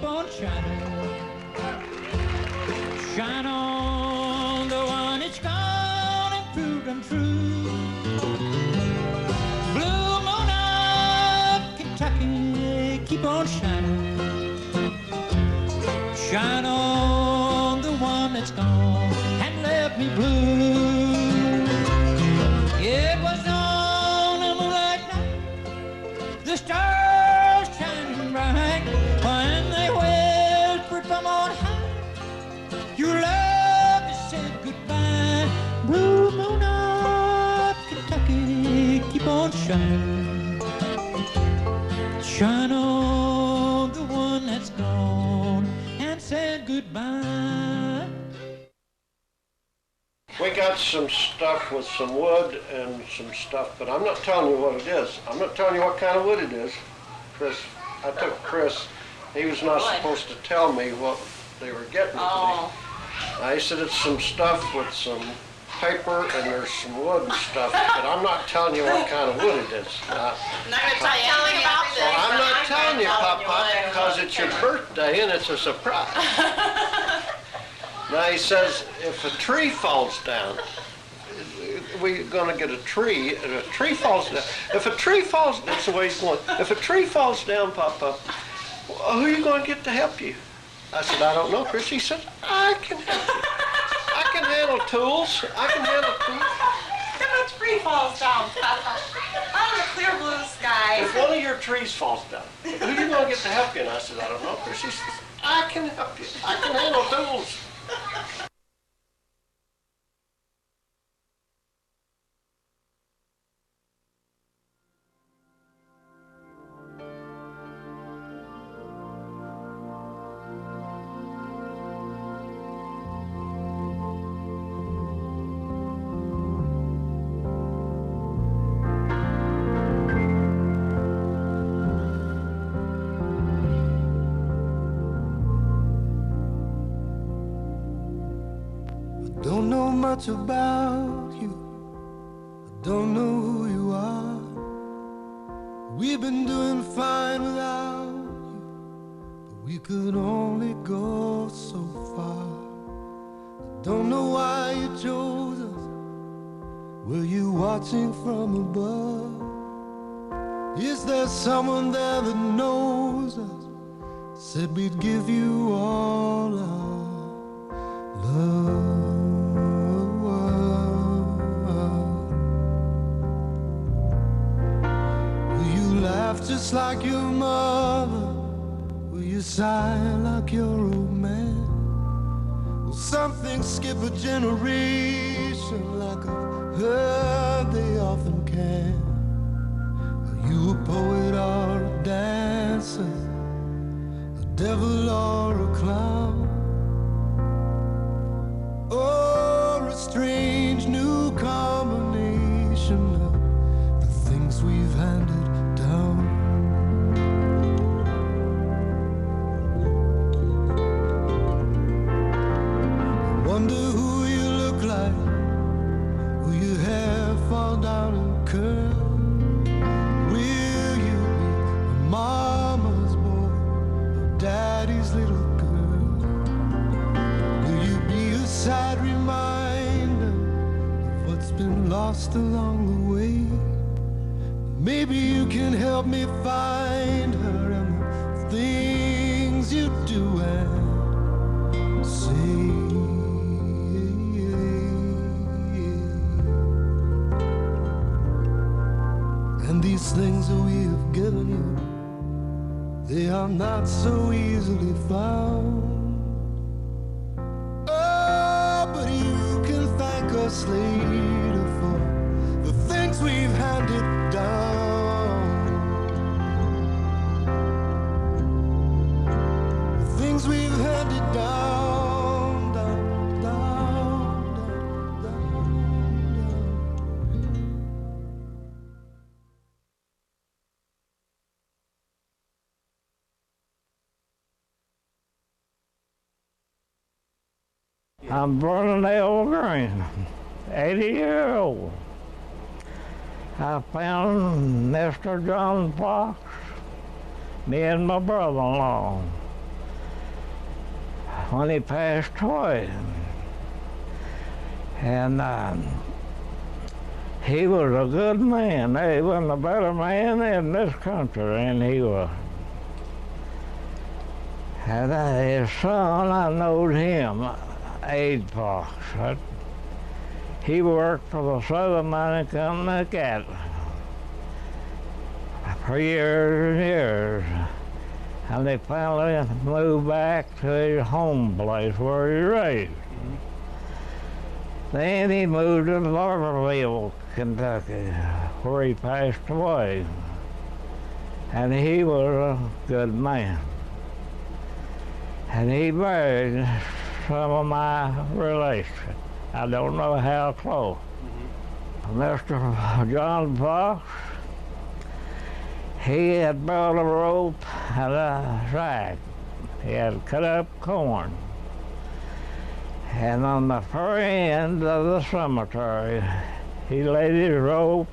keep on shining. Shine on the one that's gone and proved untrue. Blue moon of Kentucky, keep on shining. Shine on the one that's gone and left me blue. It was on a moonlight night, the stars shining bright, when they whispered from on high, your love has said goodbye. Blue moon of Kentucky, keep on shining. Shine on the one that's gone and said goodbye. We got some stuff with some wood and some stuff, but I'm not telling you what it is. I'm not telling you what kind of wood it is. Chris, I took Chris, he was not supposed to tell me what they were getting today. I said it's some stuff with some paper and there's some wood and stuff, but I'm not telling you what kind of wood it is. I'm not going to tell you anything about this. Well, I'm not telling you, Papa, because it's your birthday and it's a surprise. Now he says, if a tree falls down, we're going to get a tree, and a tree falls down. If a tree falls, that's the way he's going. If a tree falls down, Papa, who are you going to get to help you? I said, I don't know, Chris. He said, I can help you. I can handle tools. I can handle tools. If a tree falls down, out of a clear blue sky. If one of your trees falls down, who are you going to get to help you? And I said, I don't know, Chris. He says, I can help you. I can handle tools. Don't know much about you, I don't know who you are. We've been doing fine without you, but we could only go so far. I don't know why you chose us, were you watching from above? Is there someone there that knows us, said we'd give you all our love? Laugh just like your mother? Will you sigh like your old man? Will something skip a generation like I've heard they often can? Are you a poet or a dancer, a devil or a clown, or a strange new combination of the things we've handed down? I wonder who you look like. Will your hair fall down and curl? Will you be mama's boy or daddy's little girl? Will you be a sad reminder of what's been lost along the way? Maybe you can help me find her and the things you do and say. And these things that we have given you, they are not so easily found. Oh, but you can thank us later for the things we've handed down. The things we've handed down, down, down, down, down, down. I'm Vernon Green, 80 years old. I found Mr. John Fox, me and my brother-in-law. when he passed away. And he was a good man. He wasn't a better man in this country than he was. And his son, I knowed him, Ade Fox. He worked for the Southern Mining Company at Gatlin for years and years. And they finally moved back to his home place where he raised. Then he moved to Barberville, Kentucky, where he passed away. And he was a good man. And he married some of my relations. I don't know how close. Mr. John Fox, he had brought a rope and a sack. He had cut up corn. And on the far end of the cemetery, he laid his rope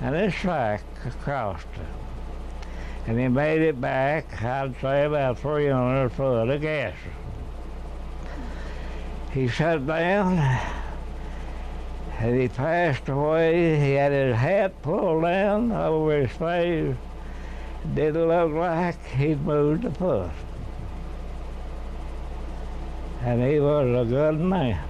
and his sack across it. And he made it back, I'd say about 300 foot of gas. He sat down and he passed away. He had his hat pulled down over his face. It didn't look like he'd moved a foot. And he was a good man.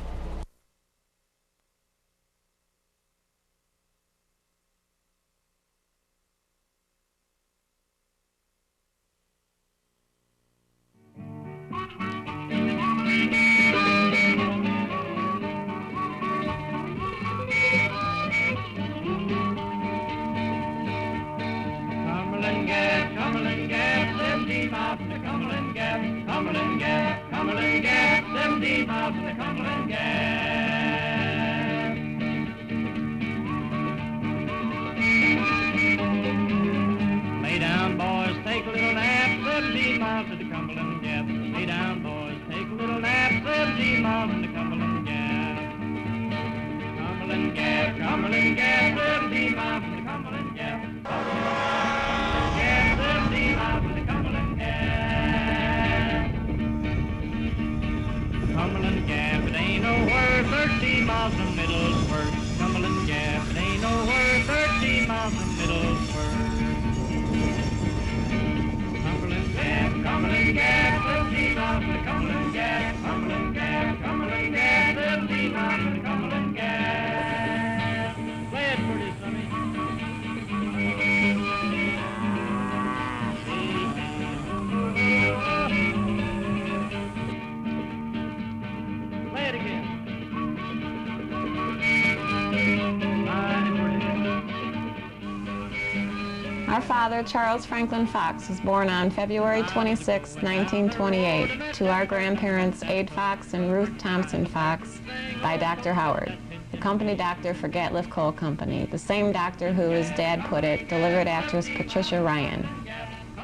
Our father, Charles Franklin Fox, was born on February 26, 1928, to our grandparents, Ade Fox and Ruth Thompson Fox, by Dr. Howard, the company doctor for Gatliff Coal Company, the same doctor who, as Dad put it, delivered actress Patricia Ryan.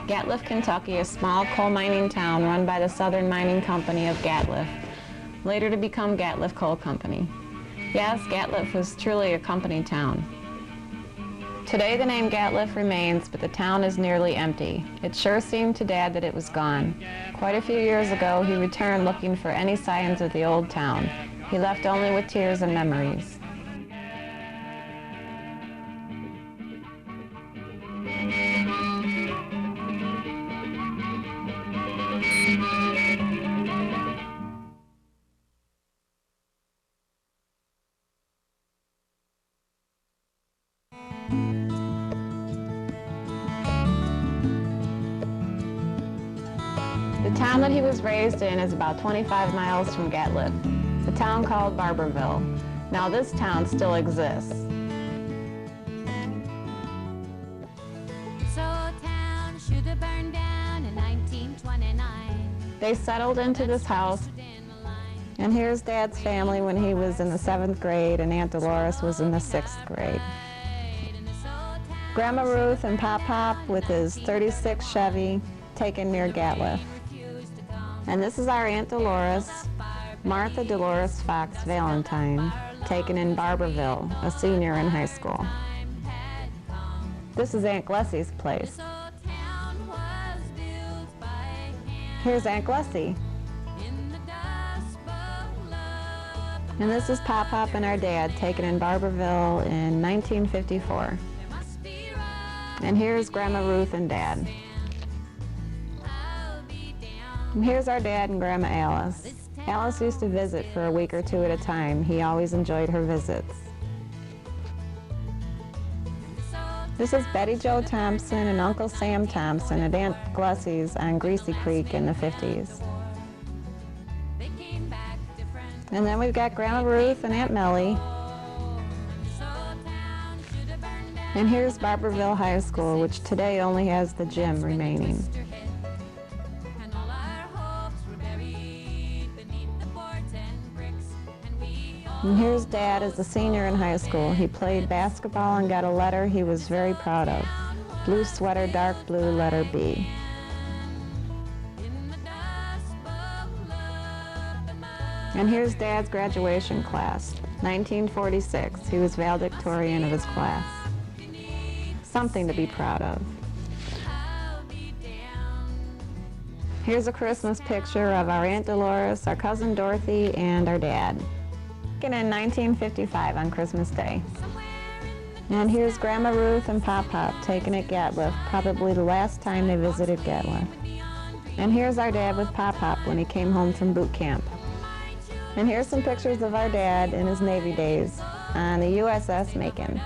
Gatliff, Kentucky, a small coal mining town run by the Southern Mining Company of Gatliff, later to become Gatliff Coal Company. Yes, Gatliff was truly a company town. Today the name Gatliff remains, but the town is nearly empty. It sure seemed to Dad that it was gone. Quite a few years ago, he returned looking for any signs of the old town. He left only with tears and memories. The town that he was raised in is about 25 miles from Gatliff, a town called Barberville. Now this town still exists. So town should have burned down in 1929. They settled into this house, and here's Dad's family when he was in the 7th grade and Aunt Dolores was in the 6th grade. Grandma Ruth and Pop Pop with his 36 Chevy taken near Gatliff. And this is our Aunt Dolores, Martha Dolores Fox Valentine, taken in Barberville, a senior in high school. This is Aunt Glessie's place. Here's Aunt Glessie. And this is Pop Pop and our dad, taken in Barberville in 1954. And here's Grandma Ruth and Dad. And here's our dad and Grandma Alice. Alice used to visit for a week or two at a time. He always enjoyed her visits. This is Betty Jo Thompson and Uncle Sam Thompson at Aunt Glussie's on Greasy Creek in the 50s. And then we've got Grandma Ruth and Aunt Mellie. And here's Barberville High School, which today only has the gym remaining. And here's Dad as a senior in high school. He played basketball and got a letter he was very proud of. Blue sweater, dark blue, letter B. And here's Dad's graduation class, 1946. He was valedictorian of his class. Something to be proud of. Here's a Christmas picture of our Aunt Dolores, our cousin Dorothy, and our dad. Taken in 1955 on Christmas Day. And here's Grandma Ruth and Pop Pop taken at Gatliff, probably the last time they visited Gatliff. And here's our dad with Pop Pop when he came home from boot camp. And here's some pictures of our dad in his Navy days on the USS Macon.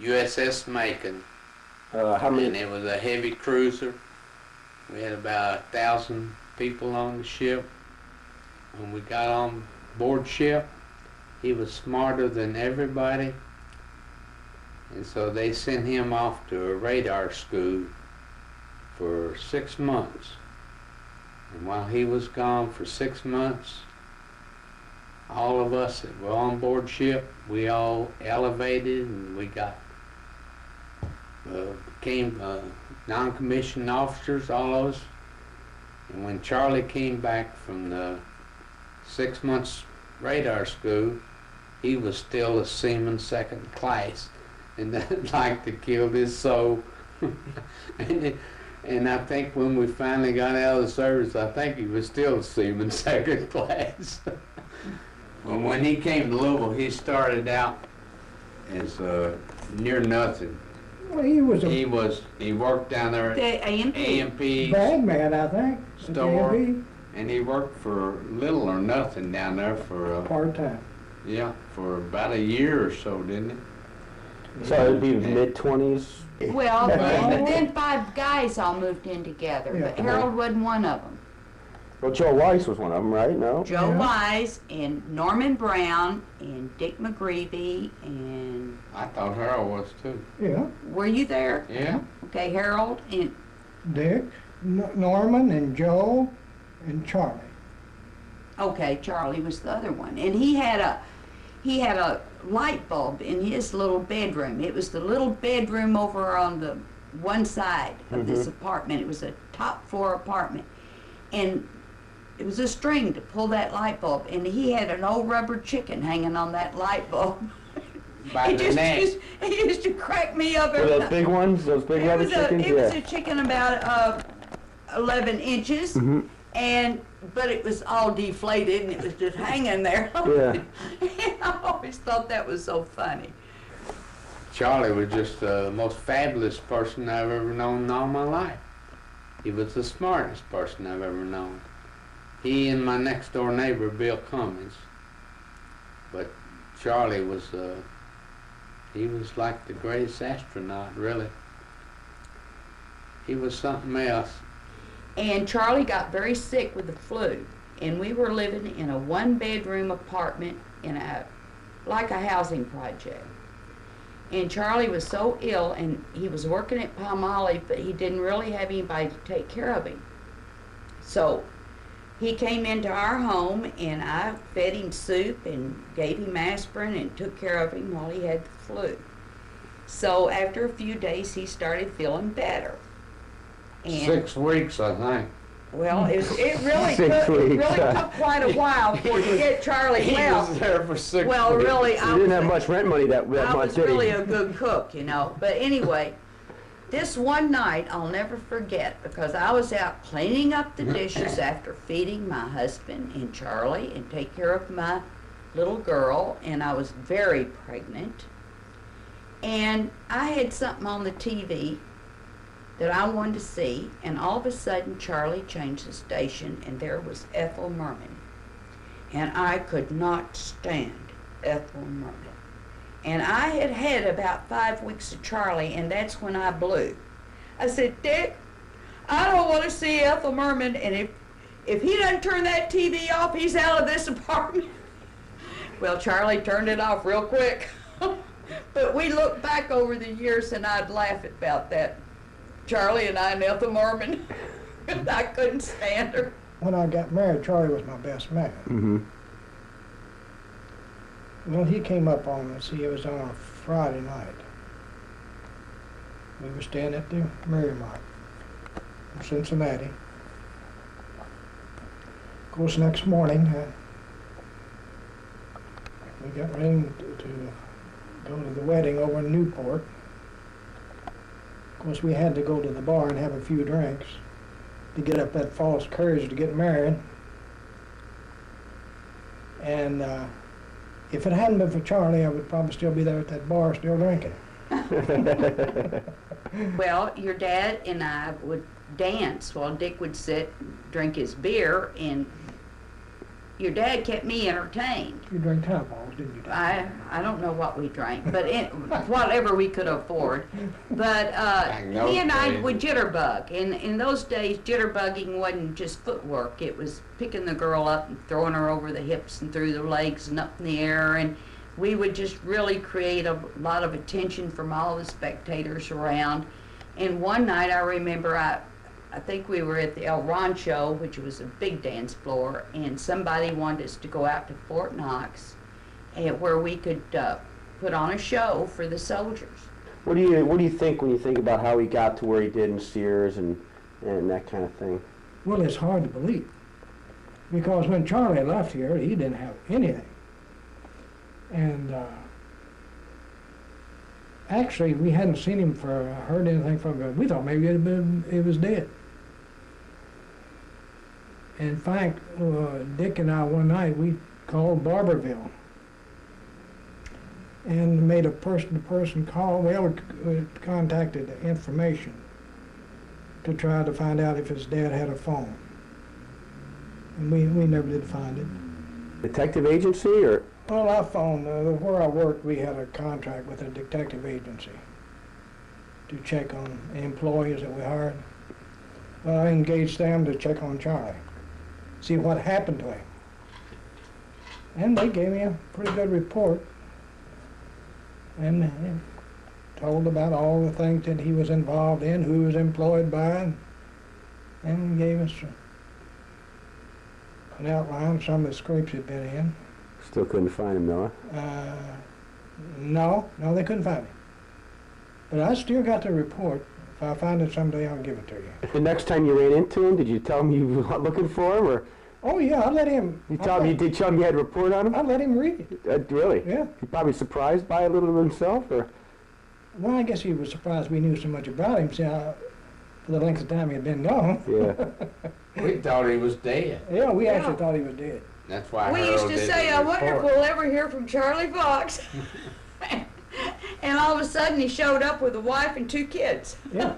USS Macon. How many? And it was a heavy cruiser. We had about 1,000 people on the ship. When we got on board ship, he was smarter than everybody. And so they sent him off to a radar school for 6 months. And while he was gone for 6 months, all of us that were on board ship, we all elevated and we got became non-commissioned officers, all of us. And when Charlie came back from the 6 months radar school, he was still a seaman second class, and that like to kill his soul. And I think when we finally got out of the service, I think he was still a seaman second class. Well, when he came to Louisville, he started out as near nothing. Well, he worked down there at The AMP's bagman, I think. store, AMP. and he worked for little or nothing down there for Part-time. yeah, for about a year or so, didn't he? So it'd be mid-20s? Well, then 5 guys all moved in together, but Yeah. Harold wasn't one of them. Well, Joe Weiss was one of them, right? No? Joe Yeah. Wise and Norman Brown and Dick McGreevy and... I thought Harold was too. Yeah. Were you there? Yeah. Okay, Harold and... Dick, Norman, and Joe, and Charlie. Okay, Charlie was the other one. And he had a light bulb in his little bedroom. It was the little bedroom over on the one side of this apartment. It was a top floor apartment. And it was a string to pull that light bulb, and he had an old rubber chicken hanging on that light bulb. By the neck. He used to crack me up. Were those big ones? Those big rubber chickens? It was a chicken about 11 inches, but it was all deflated, and it was just hanging there. Yeah. And I always thought that was so funny. Charlie was just the most fabulous person I've ever known in all my life. He was the smartest person I've ever known. He and my next door neighbor, Bill Cummings. But Charlie was, he was like the greatest astronaut, really. He was something else. And Charlie got very sick with the flu. and we were living in a one-bedroom apartment in like a housing project. And Charlie was so ill, and he was working at Palmolive, but he didn't really have anybody to take care of him. So he came into our home, and I fed him soup and gave him aspirin and took care of him while he had the flu. So after a few days, he started feeling better. And 6 weeks, I think. well, it really took quite a while for to get Charlie well. He was there for 6 Well, weeks. really, He didn't have much rent money that I month, was did he? really a good cook, you know. But anyway, this one night I'll never forget, because I was out cleaning up the dishes after feeding my husband and Charlie and take care of my little girl, and I was very pregnant. And I had something on the TV that I wanted to see, and all of a sudden Charlie changed the station, and there was Ethel Merman. And I could not stand Ethel Merman. And I had had about 5 weeks of Charlie, and that's when I blew. I said, Dick, I don't want to see Ethel Merman, and if he doesn't turn that TV off, he's out of this apartment. Well, Charlie turned it off real quick. But we look back over the years, and I'd laugh about that. Charlie and I and Ethel Merman. I couldn't stand her. When I got married, Charlie was my best man. Mm-hmm. Well, he came up on us. It was on a Friday night. We were staying at the Merrimack in Cincinnati. Of course, next morning, we got ready to go to the wedding over in Newport. Of course, we had to go to the bar and have a few drinks to get up that false courage to get married. And if it hadn't been for Charlie, I would probably still be there at that bar still drinking. Well, your dad and I would dance while Dick would sit, drink his beer, and your dad kept me entertained. You drank Topballs, didn't you, Dad? I don't know what we drank, but whatever we could afford. But he and I would jitterbug. And in those days, jitterbugging wasn't just footwork. It was picking the girl up and throwing her over the hips and through the legs and up in the air. And we would just really create a lot of attention from all the spectators around. And one night I remember I think we were at the El Rancho, which was a big dance floor, and somebody wanted us to go out to Fort Knox, where we could put on a show for the soldiers. What do you think when you think about how he got to where he did in Sears and that kind of thing? Well, it's hard to believe, because when Charlie left here, he didn't have anything. And actually, we hadn't seen him heard anything from him. We thought maybe he was dead. In fact, Dick and I one night, we called Barberville and made a person-to-person call. Well, we contacted the information to try to find out if his dad had a phone. And we never did find it. Detective agency, or? Well, I phoned, where I worked, we had a contract with a detective agency to check on employees that we hired. Well, I engaged them to check on Charlie, see what happened to him. And they gave me a pretty good report and told about all the things that he was involved in, who he was employed by, and gave us an outline of some of the scrapes he'd been in. Still couldn't find him, though, No, they couldn't find him. But I still got the report. If I find it someday, I'll give it to you. The next time you ran into him, did you tell him you were looking for him, or? Oh yeah, I let him. You tell him you had a report on him? I let him read it. Really? Yeah. He probably surprised by it a little himself, or? Well, I guess he was surprised we knew so much about him, see, for the length of time he had been gone. Yeah. We thought he was dead. Yeah, we actually thought he was dead. That's why We used to say, I wonder if we'll ever hear from Charlie Fox. And all of a sudden he showed up with a wife and 2 kids. Yeah.